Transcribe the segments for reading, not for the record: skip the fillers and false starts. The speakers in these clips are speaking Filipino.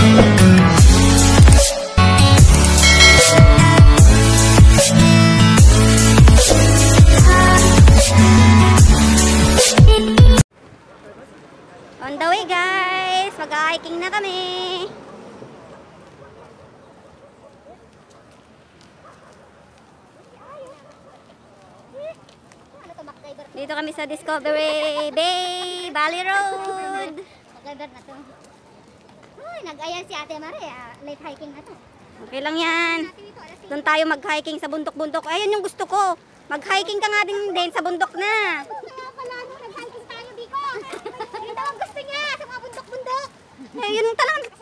On the way guys, mag-hiking na kami. Dito kami sa Discovery Bay, Valley Road. Magandar na to. Uy, nag-ayan si Ate Maria. Late hiking na to. Okay lang yan. Doon tayo mag-hiking sa bundok-bundok. Ayun yung gusto ko. Mag-hiking ka nga din sa bundok na. Kaya pala no, nag-hiking tayo dito. Yun daw ang gusto niya sa mga bundok-bundok. Eh, yun talagang.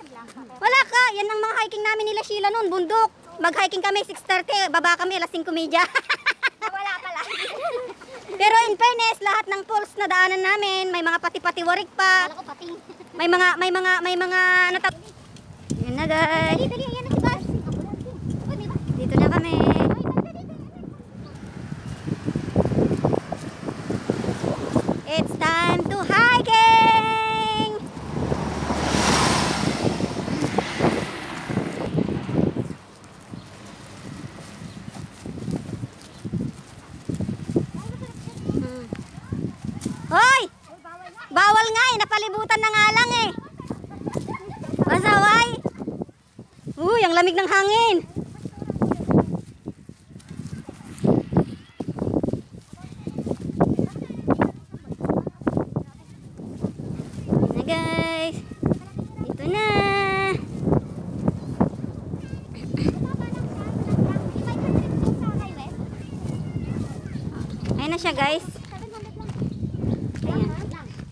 Wala ka. Yan ang mga hiking namin nila Sheila noon, bundok. Mag-hiking kami 6:30. Baba kami alas 5:30. Wala pala. Pero in fairness, lahat ng falls na daanan namin, may mga pati-pati warik pa. Wala ko pating. May mga natap. Yun na guys. Dali, ayan na si Bas. Dito na kami. It's time to hiking! Hoy! Bawal nga eh, napalibutan na nga lang eh. Masaway. Uy, ang lamig ng hangin. Ayan na guys. Dito na. Ayan na siya guys. Ayan.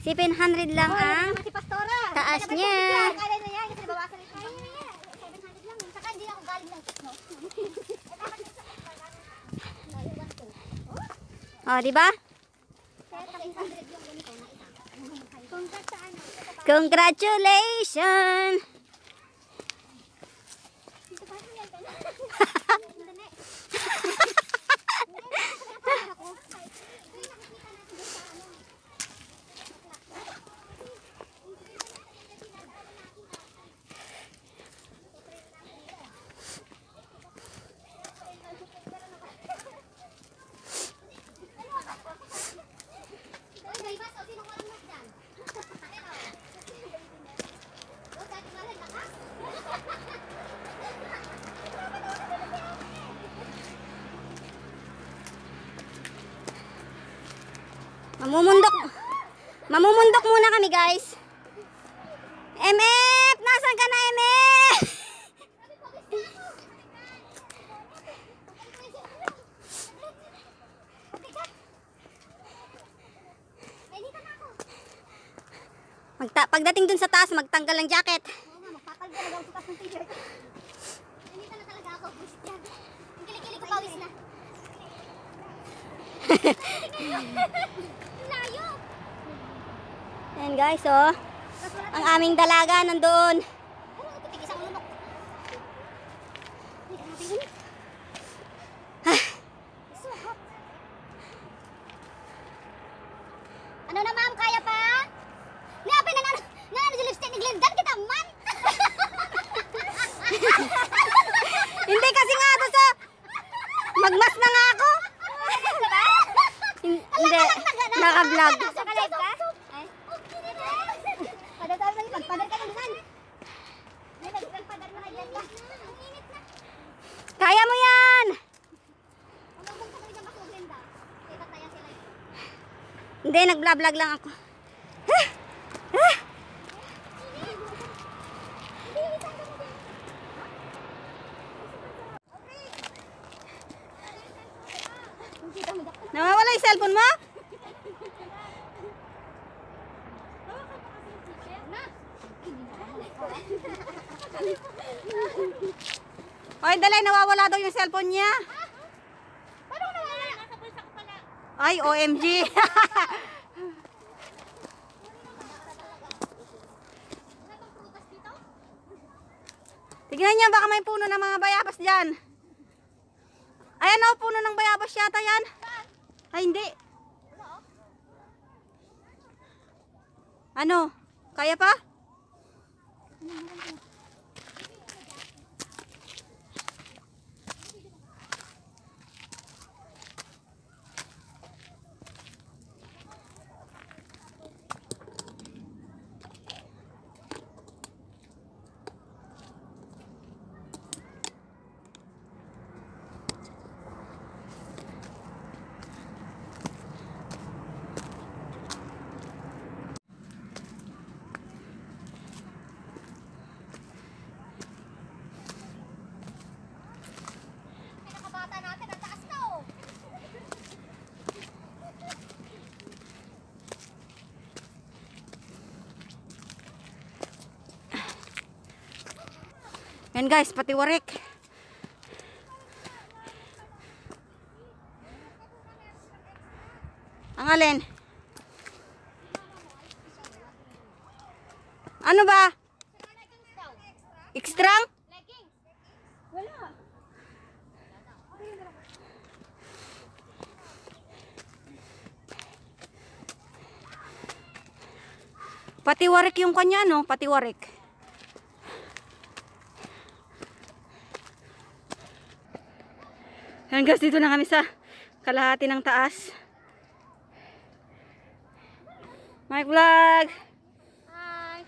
700 lang ang Si Pastora. taas niya. Kaya na yan, kasi nabawasan ito. 700 lang. Saka hindi ako galing ng no? Oh, di ba? Congrats sa ano. Congratulations. Mamumundok muna kami guys. MF! Nasaan ka na MF? Pagdating dun sa taas, magtanggal ng jacket. Magpapalga na daw sa taas ng t-shirt. Nandito na talaga ako. Ang kilikili ko pawis na. Layo. Ayan guys, oh. Ang aming dalaga nandoon. Titigis ang lunok. Ano na ma'am, kaya pa? Niapin na si lipstick ni Glendan, kita man. Hindi kasi nga doon sa magmas na nga ako. Hindi, naka-vlog. Naka-live ka? Padadal na yun, padal ka na doon. Nagpadal mo na dyan. Ang init na. Kaya mo yan. Umabang ka na rin ang baso, Glenda. Kaya tatayan sila yun. Hindi, nag-vlog lang ako. Nawawala yung cellphone mo? Oy, dali, nawawala daw yung cellphone niya. Paano nawala? Nasa bulsa ko pala. Ay, OMG. Tignan niyo, baka may puno ng mga bayabas dyan. Ayan o, puno ng bayabas yata yan. Ay, hindi. Ano? Kaya pa? Yan guys, pati warik. Ang alin? Ano ba? Extra? Wala. Pati warik yung kanya, no? Pati warik. Yan guys, dito na kami sa kalahati ng taas. Mike Vlog! Hi.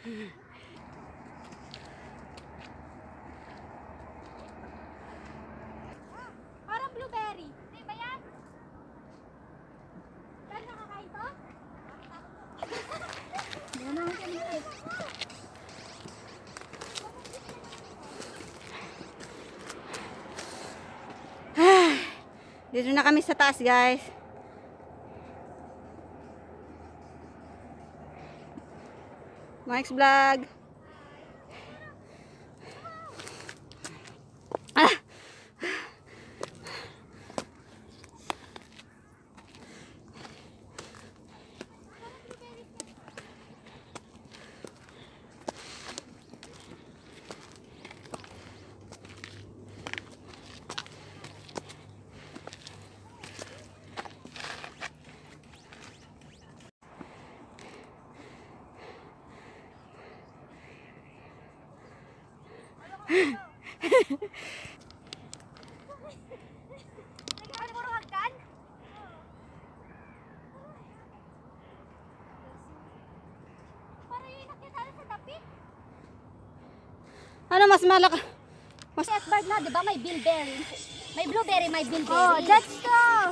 Parang blueberry. Di ba yan? Saan nakakain to? Dito na kami sa taas, guys. Mike's Vlog. Ah! Nagkakaroon mo hagdan? Parang yung nakita sa tapit. Ano mas malak? Mas Bird na, di ba? May bilberry. May blueberry, may bilberry. Oh, that's true.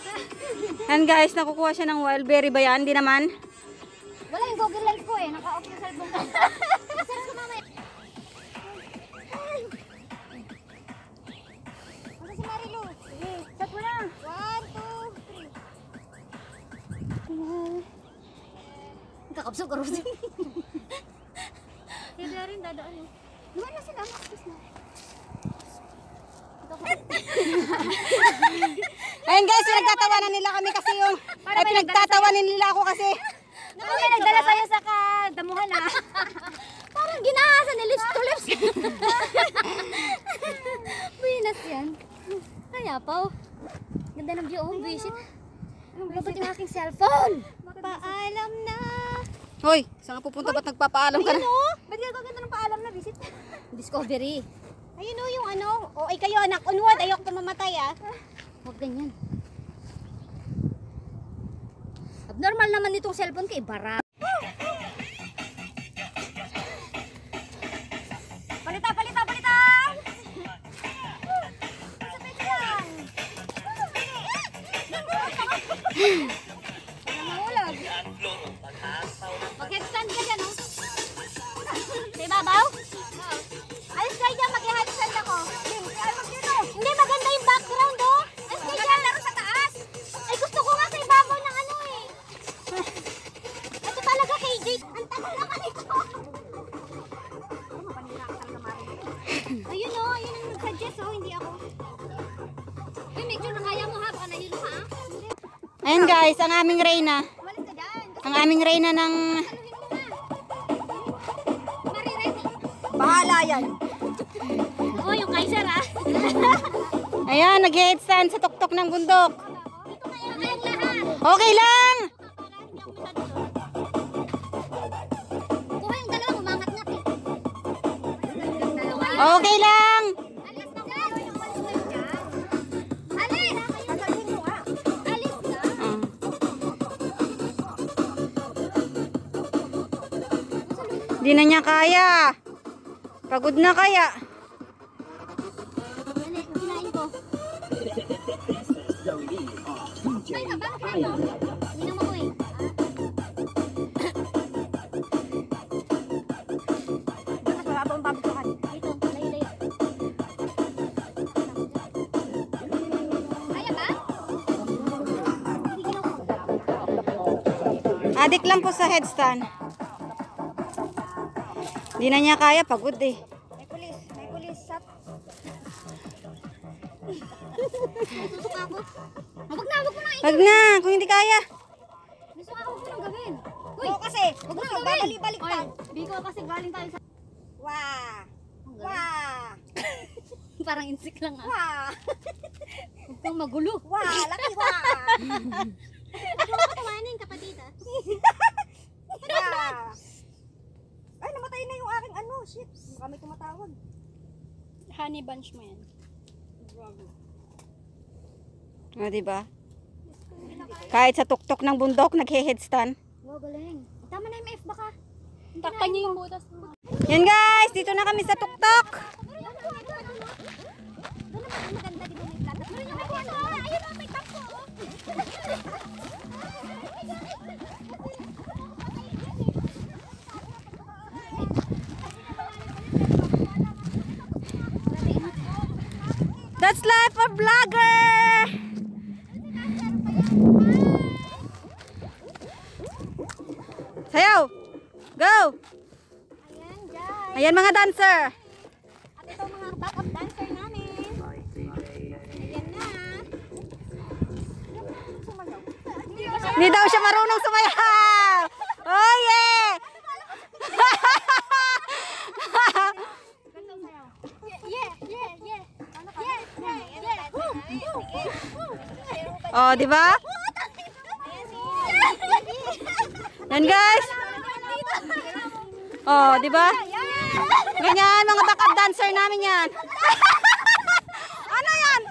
Yan guys, nakukuha siya ng wild berry ba yan? Hindi naman. Wala yung Google Lens ko eh. Naka-off yung cellphone ko. Search ko mamaya. Ano si Marilu? Sige, set mo na. 1, 2, 3. Kakapsok ka rin. Hindi rin dadaan eh. Luwan na sila. Makakis na. Ayun guys, pinagtatawanan nila kami kasi yung... Ay, pinagtatawanan nila ako kasi... Naku, may nagdala sa'yo sa damuhan ah. Parang ginahasa ni lips to lips. Buinas yan. Kaya po. Ganda ng view. Oh, visit. Dapat yung aking cellphone. Paalam na. Hoy, saan ka pupunta? Ba't nagpapaalam ka na? Ayun o. Ba't gaganda ng paalam na visit? Discovery. Ayun o yung ano. O ay kayo anak. Unward. Ayoko pa mamatay ah. Huwag ganyan. Abnormal naman itong cellphone ko. Ibara. Palita, palita, palita! Sabit lang. Nahulog. Mag-headstand ka dyan, oh. Sa ibabaw? Alis kayo dyan, mag-headstand ako. Hindi, maganda yung background, oh. Alis kayo dyan, laro sa taas. Ay, gusto ko nga sa ibabaw ng ano, eh. Ito talaga, KJ. Ang tagal naman ito. Ayun, oh. Ayun ang nag-suggest, oh. Hindi ako. Uy, make sure na kaya mo, ha. Baka nahilo ka, ha. Ayun guys, ang aming reyna. Umalis ka dyan. Ang aming reyna ng... Bahala yan. Oo, yung Kaiser ah. Ayan, nag-headstand sa tuktok ng bundok. Ito kayong lahat. Okay lang! Kuha yung dalawang umangat-ngat eh. Okay lang! Alis na dyan. Alis! Sasabihin mo nga. Alis na. Ah. Di na niya kaya. Pagod na kaya. Dali, kinain ko. Ay, bakit kinain mo? Inom ako eh. Bakas wala pa ang babagsakan. Dito, layo-layo. Kaya ba? Adik lang po sa headstand. Di na niya kaya, pagod eh. May pulis. May pulis. Stop. Susuka ako. Wag na Wag na, kung hindi kaya. Susuka ako nang gawin. Uy, Oo kasi, wag na gawin. babalik-balik Oy, ka. Biko kasi galing tayo sa... Wah! Wah! Parang insik lang ah. Wah! Huwag kang magulo. Wah! Laki wah! Huwag mo katawanin kapatid ah. Wah! Ay, namatay na yung aking ano. Shit, kami tumatawag. Honey bunch mo yan. O, diba? Kahit sa tuktok ng bundok, naghe-headstand. Wow, galing. Tama na yung MF baka. Takpan niyo yung butas mo. Yan guys, dito na kami sa tuktok. That's life of vlogger! Sayaw! Go! Ayan, guys. Ayan mga dancer. At ito mga backup dancer namin. Ayan na. Hindi daw siya marunong sumayaw. Oh yeah! Yeah, yeah, yeah. Yeah, yeah, yeah. Woo, woo, woo. Oh, di ba? Yan guys. Oh, di ba? Ganyan mga backup dancer namin yan. Ano yan?